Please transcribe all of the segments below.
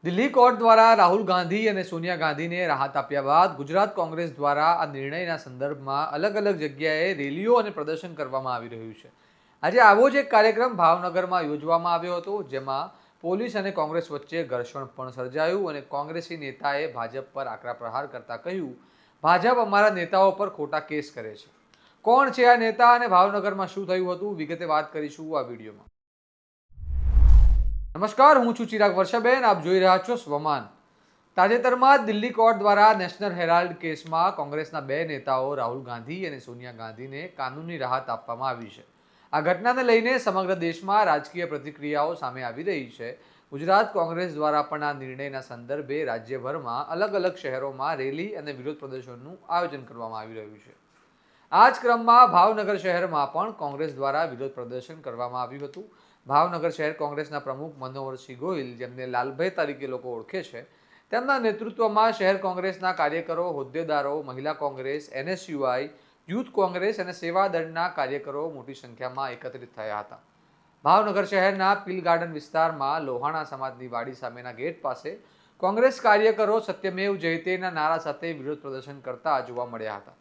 Delhi court દ્વારા રાહુલ ગાંધી અને સોનિયા ગાંધીને રાહત આપ્યા બાદ ગુજરાત કોંગ્રેસ દ્વારા આ નિર્ણયના સંદર્ભમાં અલગ અલગ જગ્યાએ રેલીઓ અને પ્રદર્શન કરવામાં આવી રહ્યું છે। આજે આવો જ એક કાર્યક્રમ ભાવનગરમાં યોજવામાં આવ્યો હતો, જેમાં પોલીસ અને કોંગ્રેસ વચ્ચે ઘર્ષણ પણ સર્જાયું અને કોંગ્રેસી નેતાએ ભાજપ પર આકરા પ્રહાર કરતા કહ્યું, ભાજપ અમારા નેતાઓ પર ખોટા કેસ કરે છે। કોણ છે આ નેતા અને ભાવનગરમાં શું થયું હતું, વિગતે વાત કરીશું આ વિડીયોમાં। નમસ્કાર, હું છું ચિરાગ વર્ષાબેન, આપ જોઈ રહ્યા છો સ્વમાન। તાજેતરમાં દિલ્હી કોર્ટ દ્વારા નેશનલ હેરાલ્ડ કેસમાં કોંગ્રેસના બે નેતાઓ રાહુલ ગાંધી અને સોનિયા ગાંધીને કાનૂની રાહત આપવામાં આવી છે। આ ઘટનાને લઈને સમગ્ર દેશમાં રાજકીય પ્રતિક્રિયાઓ સામે આવી રહી છે। ગુજરાત કોંગ્રેસ દ્વારા પણ આ નિર્ણયના સંદર્ભે રાજ્યભરમાં અલગ અલગ શહેરોમાં રેલી અને વિરોધ પ્રદર્શનનું આયોજન કરવામાં આવી રહ્યું છે। આ જ ક્રમમાં ભાવનગર શહેરમાં પણ કોંગ્રેસ દ્વારા વિરોધ પ્રદર્શન કરવામાં આવ્યું હતું। ભાવનગર શહેર કોંગ્રેસના પ્રમુખ મનોહરસિંહ ગોહિલ, જેમને લાલભાઈ તરીકે લોકો ઓળખે છે, તેમના નેતૃત્વમાં શહેર કોંગ્રેસના કાર્યકરો, હોદ્દેદારો, મહિલા કોંગ્રેસ, NSUI, યુથ કોંગ્રેસ અને સેવા દળના કાર્યકરો મોટી સંખ્યામાં એકત્રિત થયા હતા। ભાવનગર શહેરના પીલ ગાર્ડન વિસ્તારમાં લોહાણા સમાજની વાડી સામેના ગેટ પાસે કોંગ્રેસ કાર્યકરો સત્યમેવ જયતેના નારા સાથે વિરોધ પ્રદર્શન કરતા જોવા મળ્યા હતા।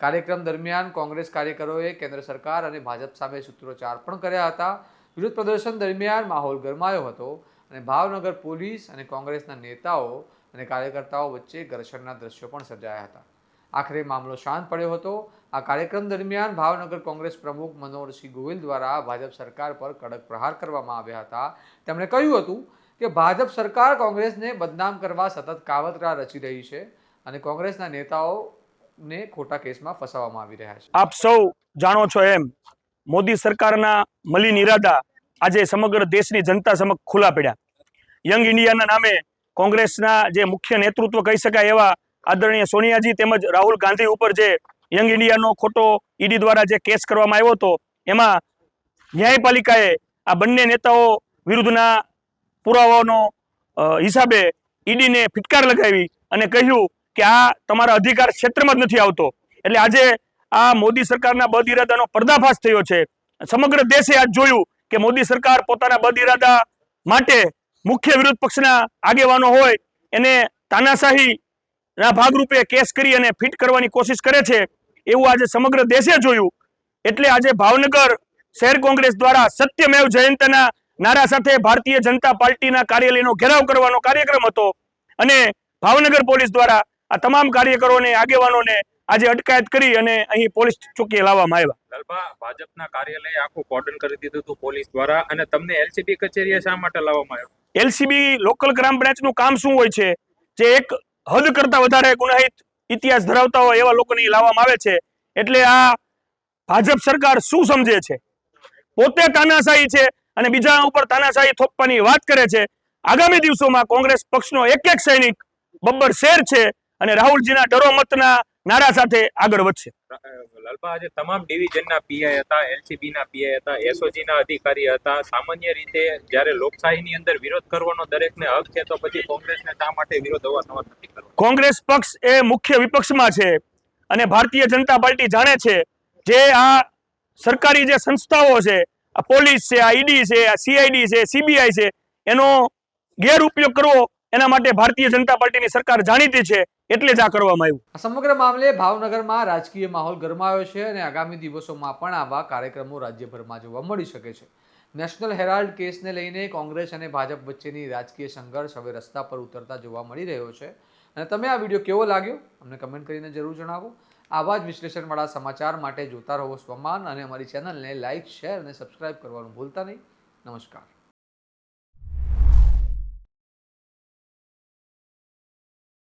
કાર્યક્રમ દરમિયાન કોંગ્રેસ કાર્યકરોએ કેન્દ્ર સરકાર અને ભાજપ સામે સૂત્રોચ્ચાર પણ કર્યા હતા। વિરોધ પ્રદર્શન દરમિયાન માહોલ ગરમાયો હતો અને ભાવનગર પોલીસ અને કોંગ્રેસના નેતાઓ અને કાર્યકર્તાઓ વચ્ચે ઘર્ષણના દ્રશ્યો પણ સર્જાયા હતા। આખરે મામલો શાંત પડ્યો હતો। આ કાર્યક્રમ દરમિયાન ભાવનગર કોંગ્રેસ પ્રમુખ મનોહરસિંહ ગોહિલ દ્વારા ભાજપ સરકાર પર કડક પ્રહાર કરવામાં આવ્યા હતા। તેમણે કહ્યું હતું કે ભાજપ સરકાર કોંગ્રેસને બદનામ કરવા સતત કાવતરા રચી રહી છે અને કોંગ્રેસના નેતાઓને ખોટા કેસમાં ફસાવવામાં આવી રહ્યા છે। આપ સૌ જાણો છો એમ મોદી સરકારના મલિન ઇરાદા આજે સમગ્ર દેશની જનતા સમક્ષ ખુલ્લા પડ્યા। યંગ ઇન્ડિયાના નામે કોંગ્રેસના જે મુખ્ય નેતૃત્વ કહી શકાય એવા આદરણીય સોનિયાજી તેમજ રાહુલ ગાંધી ઉપર જે યંગ ઇન્ડિયાનો ખોટો ઈડી દ્વારા જે કેસ કરવામાં આવ્યો હતો, એમાં ન્યાયપાલિકાએ આ બંને નેતાઓ વિરુદ્ધના પુરાવાનો હિસાબે ઈડીને ફિટકાર લગાવી અને કહ્યું કે આ તમારા અધિકાર ક્ષેત્રમાં જ નથી આવતો। એટલે આજે આ મોદી સરકારના બદ ઇરાદાનો પર્દાફાશ થયો છે। સમગ્ર દેશે આજ જોયું કે મોદી સરકાર પોતાના બદ ઇરાદા માટે મુખ્ય વિરોધ પક્ષના આગેવાનો હોય એને તાનાશાહીના ભાગરૂપે કેસ કરી અને ફિટ કરવાની કોશિશ કરે છે, એવું આજે સમગ્ર દેશે જોયું। એટલે આજે ભાવનગર શહેર કોંગ્રેસ દ્વારા સત્યમેવ જયંતના નારા સાથે ભારતીય જનતા પાર્ટીના કાર્યાલયનો ઘેરાવ કરવાનો કાર્યક્રમ હતો અને ભાવનગર પોલીસ દ્વારા આ તમામ કાર્યકરોને, આગેવાનોને આજે અટકાયત કરી અને અહીં પોલીસ ચોકીએ લાવવામાં આવ્યા। ભાજપના કાર્યાલય આખું કોર્ડન કરી દીધું હતું પોલીસ દ્વારા, અને તમને LCB કચેરીએ શા માટે લાવવામાં આવ્યો? LCB લોકલ ક્રાઇમ બ્રાન્ચનું કામ શું હોય છે, જે એક હદ કરતા વધારે ગુનાહિત ઇતિહાસ ધરાવતા હોય એવા લોકોને લાવવામાં આવે છે। એટલે આ ભાજપ સરકાર શું સમજે છે, પોતે તાનાશાહી છે અને બીજા ઉપર તાનાશાહી થોપવાની વાત કરે છે। આગામી દિવસોમાં કોંગ્રેસ પક્ષનો એક એક સૈનિક બબ્બર શેર છે અને રાહુલજીના ડરો મતના નારા સાથે આગળ વધશે। લાલબા, આજે તમામ ડિવિઝનના પીઆઈ હતા, LCBના પીઆઈ હતા, SOGના અધિકારી હતા। સામાન્ય રીતે જ્યારે લોકશાહીની અંદર વિરોધ કરવાનો દરેકને હક છે, તો પછી કોંગ્રેસને શા માટે વિરોધ અવારનવાર નથી કરવો? કોંગ્રેસ પક્ષ એ મુખ્ય વિપક્ષમાં છે અને ભારતીય જનતા પાર્ટી જાણે છે જે આ સરકારી જે સંસ્થાઓ છે, આ પોલીસ છે, આ ઈડી છે, આ CID છે, CBI છે, એનો ગેરઉપયોગ કરવો એના માટે ભારતીય જનતા પાર્ટીની સરકાર જાણીતી છે, એટલે જ આ કરવામાં આવ્યું। આ સમગ્ર મામલે ભાવનગરમાં રાજકીય માહોલ ગરમાયો છે અને આગામી દિવસોમાં પણ આવા કાર્યક્રમો રાજ્યભરમાં જોવા મળી શકે છે। નેશનલ હેરાલ્ડ કેસને લઈને કોંગ્રેસ અને ભાજપ વચ્ચેની રાજકીય સંઘર્ષ હવે રસ્તા પર ઉતરતા જોવા મળી રહ્યો છે અને તમે આ વિડીયો કેવો લાગ્યો અમને કમેન્ટ કરીને જરૂર જણાવો। આવા જ વિશ્લેષણવાળા સમાચાર માટે જોતા રહો સ્વમાન અને અમારી ચેનલને લાઇક, શેર અને સબસ્ક્રાઇબ કરવાનું ભૂલતા નહીં। નમસ્કાર।